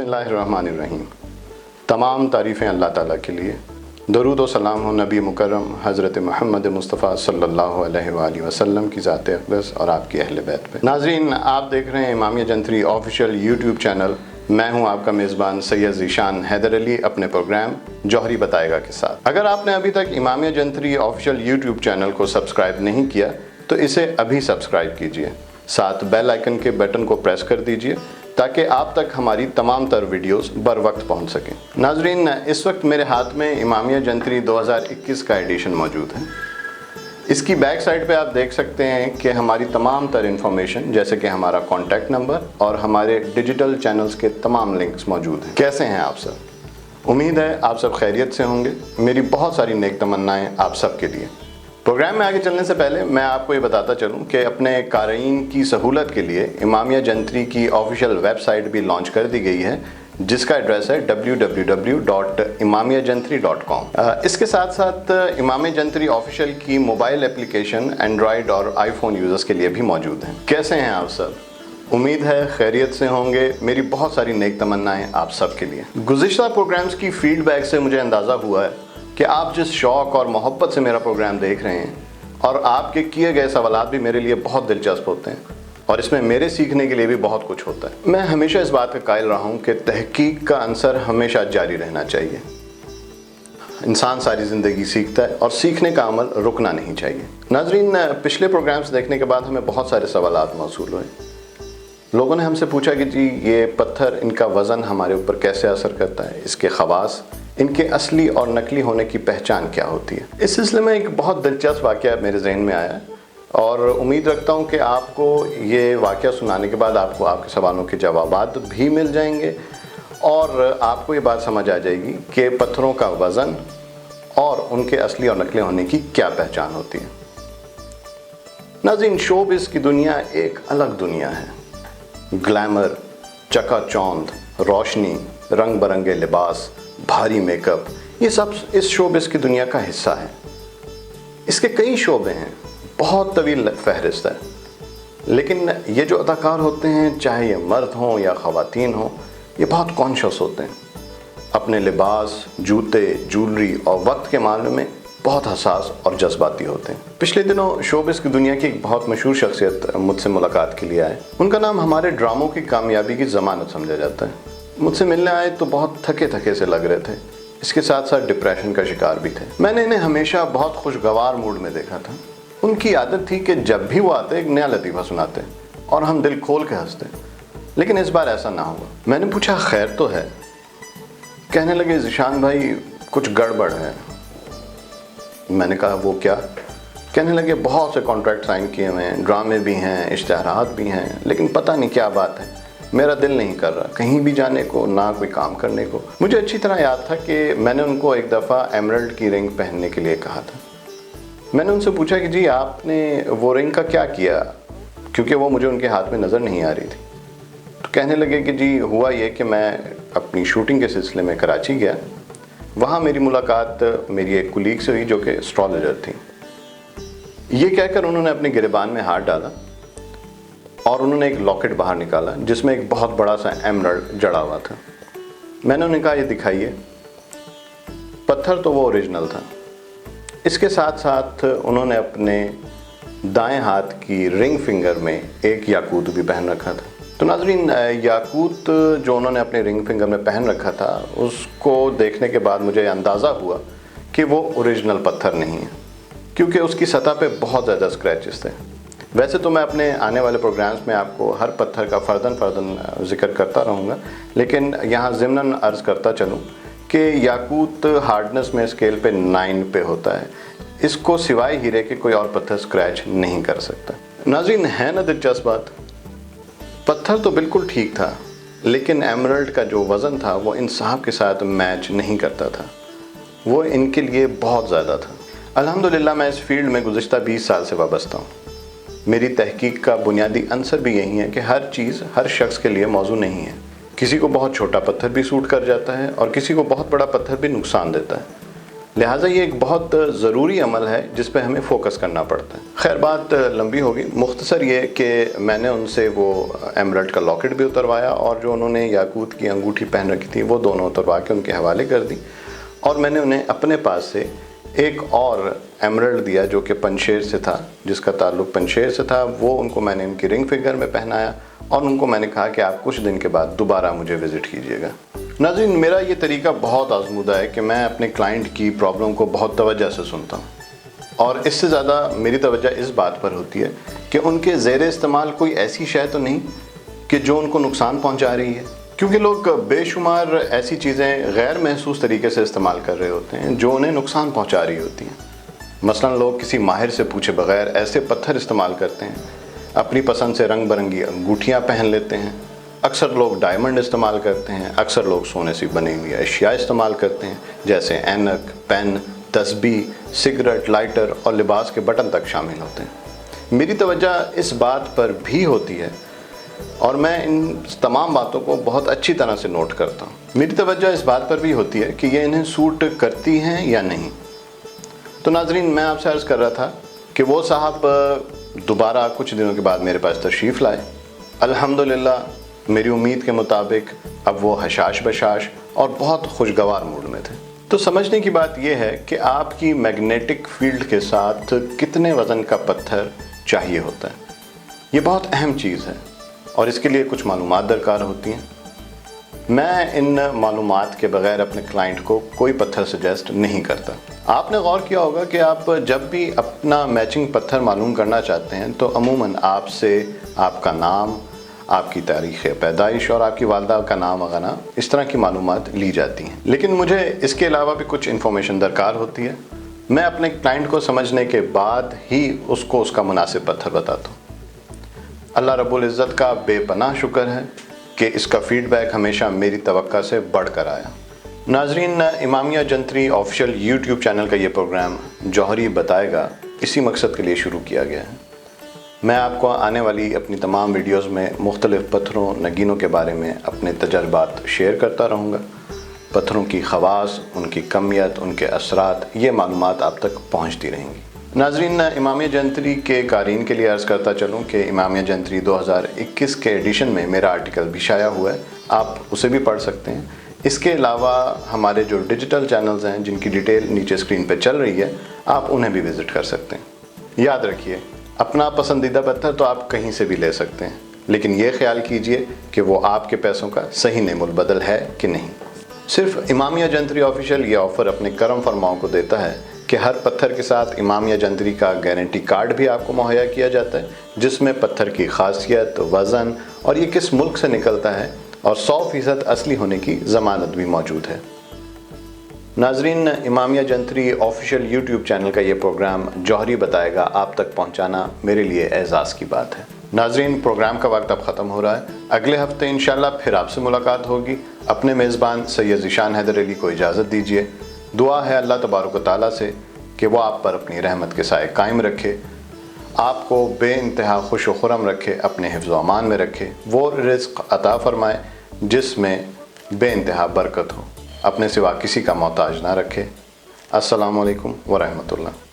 बिस्मिल्लाहिर्रहमानिर्रहीम। तमाम तारीफ़ें अल्लाह ताला के लिए। दरूद व सलाम हो नबी मुकर्रम हज़रत मोहम्मद मुस्तफ़ा सल्लल्लाहु अलैहि वसल्लम की ज़ात अक़दस और आपकी अहले बैत पे। नाज़रीन, आप देख रहे हैं इमामिया जंतरी ऑफिशियल यूट्यूब चैनल। मैं हूं आपका मेज़बान सैयद ज़ीशान हैदर अली अपने प्रोग्राम जौहरी बताएगा के साथ। अगर आपने अभी तक इमामिया जंतरी ऑफिशियल यूट्यूब चैनल को सब्सक्राइब नहीं किया तो इसे अभी सब्सक्राइब कीजिए, साथ बेल आइकन के बटन को प्रेस कर दीजिए ताकि आप तक हमारी तमाम तर वीडियोस बर वक्त पहुंच सकें। नाजरीन, इस वक्त मेरे हाथ में इमामिया जंतरी 2021 का एडिशन मौजूद है। इसकी बैक साइड पे आप देख सकते हैं कि हमारी तमाम तर इन्फॉर्मेशन जैसे कि हमारा कॉन्टैक्ट नंबर और हमारे डिजिटल चैनल्स के तमाम लिंक्स मौजूद हैं। कैसे हैं आप सब? उम्मीद है आप सब खैरियत से होंगे। मेरी बहुत सारी नेक तमन्नाएं आप सब के लिए। प्रोग्राम में आगे चलने से पहले मैं आपको ये बताता चलूं कि अपने क़ारीन की सहूलत के लिए इमामिया जंतरी की ऑफिशियल वेबसाइट भी लॉन्च कर दी गई है, जिसका एड्रेस है www.imamiyajantri.com। इसके साथ साथ इमामिया जंतरी ऑफिशियल की मोबाइल एप्लीकेशन एंड्रॉयड और आईफोन यूज़र्स के लिए भी मौजूद है। कैसे हैं आप सब? उम्मीद है खैरियत से होंगे। मेरी बहुत सारी नेक तमन्नाएं आप सब के लिए। गुज़िश्ता प्रोग्राम्स की फीडबैक से मुझे अंदाज़ा हुआ है कि आप जिस शौक़ और मोहब्बत से मेरा प्रोग्राम देख रहे हैं और आपके किए गए सवालात भी मेरे लिए बहुत दिलचस्प होते हैं और इसमें मेरे सीखने के लिए भी बहुत कुछ होता है। मैं हमेशा इस बात का कायल रहा हूँ कि तहकीक का अंसर हमेशा जारी रहना चाहिए। इंसान सारी ज़िंदगी सीखता है और सीखने का अमल रुकना नहीं चाहिए। नाजरीन, पिछले प्रोग्राम्स देखने के बाद हमें बहुत सारे सवालात मौसूल हुए। लोगों ने हमसे पूछा कि जी ये पत्थर, इनका वज़न हमारे ऊपर कैसे असर करता है, इसके ख़वास, इनके असली और नकली होने की पहचान क्या होती है। इस सिलसिले में एक बहुत दिलचस्प वाक़या मेरे जहन में आया और उम्मीद रखता हूँ कि आपको ये वाक़या सुनाने के बाद आपको आपके सवालों के जवाबात भी मिल जाएंगे और आपको ये बात समझ आ जाएगी कि पत्थरों का वज़न और उनके असली और नकली होने की क्या पहचान होती है। नाज़रीन, शोबिज़ की दुनिया एक अलग दुनिया है। ग्लैमर, चकाचौंध, रोशनी, रंग बरंगे लिबास, भारी मेकअप, ये सब इस शोबिज़ की दुनिया का हिस्सा है। इसके कई शोबे हैं, बहुत तवील फहरिस्त है, लेकिन ये जो अदाकार होते हैं, चाहे ये मर्द हों या ख़वातीन हों, ये बहुत कॉन्शियस होते हैं। अपने लिबास, जूते, ज्वेलरी और वक्त के मामले में बहुत हसास और जज्बाती होते हैं। पिछले दिनों शोबिज़ की दुनिया की एक बहुत मशहूर शख्सियत मुझसे मुलाकात के लिए आए। उनका नाम हमारे ड्रामों की कामयाबी की ज़मानत समझा जाता है। मुझसे मिलने आए तो बहुत थके थके से लग रहे थे, इसके साथ साथ डिप्रेशन का शिकार भी थे। मैंने इन्हें हमेशा बहुत खुशगवार मूड में देखा था। उनकी आदत थी कि जब भी वो आते एक नया लतीफ़ा सुनाते और हम दिल खोल के हंसते, लेकिन इस बार ऐसा ना हुआ। मैंने पूछा खैर तो है? कहने लगे ज़ीशान भाई कुछ गड़बड़ है। मैंने कहा वो क्या? कहने लगे बहुत से कॉन्ट्रैक्ट साइन किए हुए हैं, ड्रामे भी हैं, इश्तिहारात भी हैं, लेकिन पता नहीं क्या बात है, मेरा दिल नहीं कर रहा कहीं भी जाने को, ना कोई काम करने को। मुझे अच्छी तरह याद था कि मैंने उनको एक दफ़ा एमरल्ड की रिंग पहनने के लिए कहा था। मैंने उनसे पूछा कि जी आपने वो रिंग का क्या किया, क्योंकि वो मुझे उनके हाथ में नज़र नहीं आ रही थी। तो कहने लगे कि जी हुआ ये कि मैं अपनी शूटिंग के सिलसिले में कराची गया। वहाँ मेरी मुलाकात मेरी एक कुलीग से हुई जो कि एस्ट्रोलॉजर थी। ये कहकर उन्होंने अपने गिरेबान में हाथ डाला और उन्होंने एक लॉकेट बाहर निकाला जिसमें एक बहुत बड़ा सा एमरल्ड जड़ा हुआ था। मैंने उन्हें कहा ये दिखाइए। पत्थर तो वो ओरिजिनल था। इसके साथ साथ उन्होंने अपने दाएं हाथ की रिंग फिंगर में एक याकूत भी पहन रखा था। तो नाजरीन, याकूत जो उन्होंने अपने रिंग फिंगर में पहन रखा था, उसको देखने के बाद मुझे अंदाज़ा हुआ कि वो ओरिजिनल पत्थर नहीं है, क्योंकि उसकी सतह पे बहुत ज़्यादा स्क्रैचेस थे। वैसे तो मैं अपने आने वाले प्रोग्राम्स में आपको हर पत्थर का फ़र्दन जिक्र करता रहूँगा, लेकिन यहाँ ज़िम्नन अर्ज़ करता चलूँ कि याकूत हार्डनेस में स्केल पे 9 पे होता है। इसको सिवाय हीरे के कोई और पत्थर स्क्रैच नहीं कर सकता। नाज़रीन, है ना दिलचस्प बात? पत्थर तो बिल्कुल ठीक था, लेकिन एमरल्ड का जो वज़न था वो इंसाफ के साथ मैच नहीं करता था। वो इनके लिए बहुत ज़्यादा था। अल्हम्दुलिल्लाह मैं इस फील्ड में गुज़िश्ता 20 साल से वाबस्ता हूँ। मेरी तहकीक का बुनियादी अंसर भी यही है कि हर चीज़ हर शख्स के लिए मौजू नहीं है। किसी को बहुत छोटा पत्थर भी सूट कर जाता है और किसी को बहुत बड़ा पत्थर भी नुकसान देता है। لہٰذا یہ ایک بہت ضروری عمل ہے جس پہ ہمیں فوکس کرنا پڑتا ہے۔ خیر بات لمبی ہوگی، مختصر یہ کہ میں نے ان سے وہ ایمرلڈ کا لاکٹ بھی اتروایا اور جو انہوں نے یاقوت کی انگوٹھی پہن رکھی تھی وہ دونوں اتروا کے ان کے حوالے کر دی، اور میں نے انہیں اپنے پاس سے ایک اور ایمرلڈ دیا جو کہ پنشیر سے تھا، جس کا تعلق پنشیر سے تھا، وہ ان کو میں نے ان کی رنگ فنگر میں پہنایا اور ان کو میں نے کہا کہ آپ کچھ دن کے بعد دوبارہ مجھے وزٹ کیجیے گا۔ ناظرین، میرا یہ طریقہ بہت آزمودہ ہے کہ میں اپنے کلائنٹ کی پرابلم کو بہت توجہ سے سنتا ہوں، اور اس سے زیادہ میری توجہ اس بات پر ہوتی ہے کہ ان کے زیر استعمال کوئی ایسی شے تو نہیں کہ جو ان کو نقصان پہنچا رہی ہے، کیونکہ لوگ بے شمار ایسی چیزیں غیر محسوس طریقے سے استعمال کر رہے ہوتے ہیں جو انہیں نقصان پہنچا رہی ہوتی ہیں۔ مثلا لوگ کسی ماہر سے پوچھے بغیر ایسے پتھر استعمال کرتے ہیں، اپنی پسند سے رنگ برنگی انگوٹھیاں پہن لیتے ہیں، اکثر لوگ ڈائمنڈ استعمال کرتے ہیں، اکثر لوگ سونے سے بنی ہوئی اشیاء استعمال کرتے ہیں جیسے اینک، پین، تسبیح، سگریٹ، لائٹر اور لباس کے بٹن تک شامل ہوتے ہیں۔ میری توجہ اس بات پر بھی ہوتی ہے اور میں ان تمام باتوں کو بہت اچھی طرح سے نوٹ کرتا ہوں۔ میری توجہ اس بات پر بھی ہوتی ہے کہ یہ انہیں سوٹ کرتی ہیں یا نہیں۔ تو ناظرین، میں آپ سے عرض کر رہا تھا کہ وہ صاحب دوبارہ کچھ دنوں کے بعد میرے پاس تشریف لائے۔ الحمدللہ میری امید کے مطابق اب وہ حشاش بشاش اور بہت خوشگوار موڈ میں تھے۔ تو سمجھنے کی بات یہ ہے کہ آپ کی میگنیٹک فیلڈ کے ساتھ کتنے وزن کا پتھر چاہیے ہوتا ہے، یہ بہت اہم چیز ہے اور اس کے لیے کچھ معلومات درکار ہوتی ہیں۔ میں ان معلومات کے بغیر اپنے کلائنٹ کو کوئی پتھر سجیسٹ نہیں کرتا۔ آپ نے غور کیا ہوگا کہ آپ جب بھی اپنا میچنگ پتھر معلوم کرنا چاہتے ہیں تو عموماً آپ سے آپ کا نام، آپ کی تاریخ پیدائش اور آپ کی والدہ کا نام وغیرہ اس طرح کی معلومات لی جاتی ہیں، لیکن مجھے اس کے علاوہ بھی کچھ انفارمیشن درکار ہوتی ہے۔ میں اپنے کلائنٹ کو سمجھنے کے بعد ہی اس کو اس کا مناسب پتھر بتاتا ہوں۔ اللہ رب العزت کا بے پناہ شکر ہے کہ اس کا فیڈ بیک ہمیشہ میری توقع سے بڑھ کر آیا۔ ناظرین، امامیہ جنتری آفیشیل یوٹیوب چینل کا یہ پروگرام جوہری بتائے گا اسی مقصد کے لیے شروع کیا گیا ہے۔ میں آپ کو آنے والی اپنی تمام ویڈیوز میں مختلف پتھروں، نگینوں کے بارے میں اپنے تجربات شیئر کرتا رہوں گا۔ پتھروں کی خواص، ان کی کمیت، ان کے اثرات، یہ معلومات آپ تک پہنچتی رہیں گی۔ ناظرین، امامیہ جنتری کے قارئین کے لیے عرض کرتا چلوں کہ امامیہ جنتری 2021 کے ایڈیشن میں میرا آرٹیکل بھی شائع ہوا ہے، آپ اسے بھی پڑھ سکتے ہیں۔ اس کے علاوہ ہمارے جو ڈیجیٹل چینلز ہیں جن کی ڈیٹیل نیچے اسکرین پہ چل رہی ہے، آپ انہیں بھی وزٹ کر سکتے ہیں۔ یاد رکھیے، اپنا پسندیدہ پتھر تو آپ کہیں سے بھی لے سکتے ہیں، لیکن یہ خیال کیجئے کہ وہ آپ کے پیسوں کا صحیح نعم البدل ہے کہ نہیں۔ صرف امامیہ جنتری آفیشیل یہ آفر اپنے کرم فرماؤں کو دیتا ہے کہ ہر پتھر کے ساتھ امامیہ جنتری کا گارنٹی کارڈ بھی آپ کو مہیا کیا جاتا ہے، جس میں پتھر کی خاصیت، وزن اور یہ کس ملک سے نکلتا ہے اور 100% اصلی ہونے کی ضمانت بھی موجود ہے۔ ناظرین، امامیہ جنتری آفیشیل یوٹیوب چینل کا یہ پروگرام جوہری بتائے گا آپ تک پہنچانا میرے لیے اعزاز کی بات ہے۔ ناظرین، پروگرام کا وقت اب ختم ہو رہا ہے۔ اگلے ہفتے انشاءاللہ پھر آپ سے ملاقات ہوگی۔ اپنے میزبان سید ذیشان حیدر علی کو اجازت دیجیے۔ دعا ہے اللہ تبارک و تعالیٰ سے کہ وہ آپ پر اپنی رحمت کے سائے قائم رکھے، آپ کو بے انتہا خوش و خرم رکھے، اپنے حفظ و امان میں رکھے، وہ رزق عطا فرمائے جس میں بے انتہا برکت ہو، اپنے سوا کسی کا محتاج نہ رکھے۔ السلام علیکم ورحمۃ اللہ۔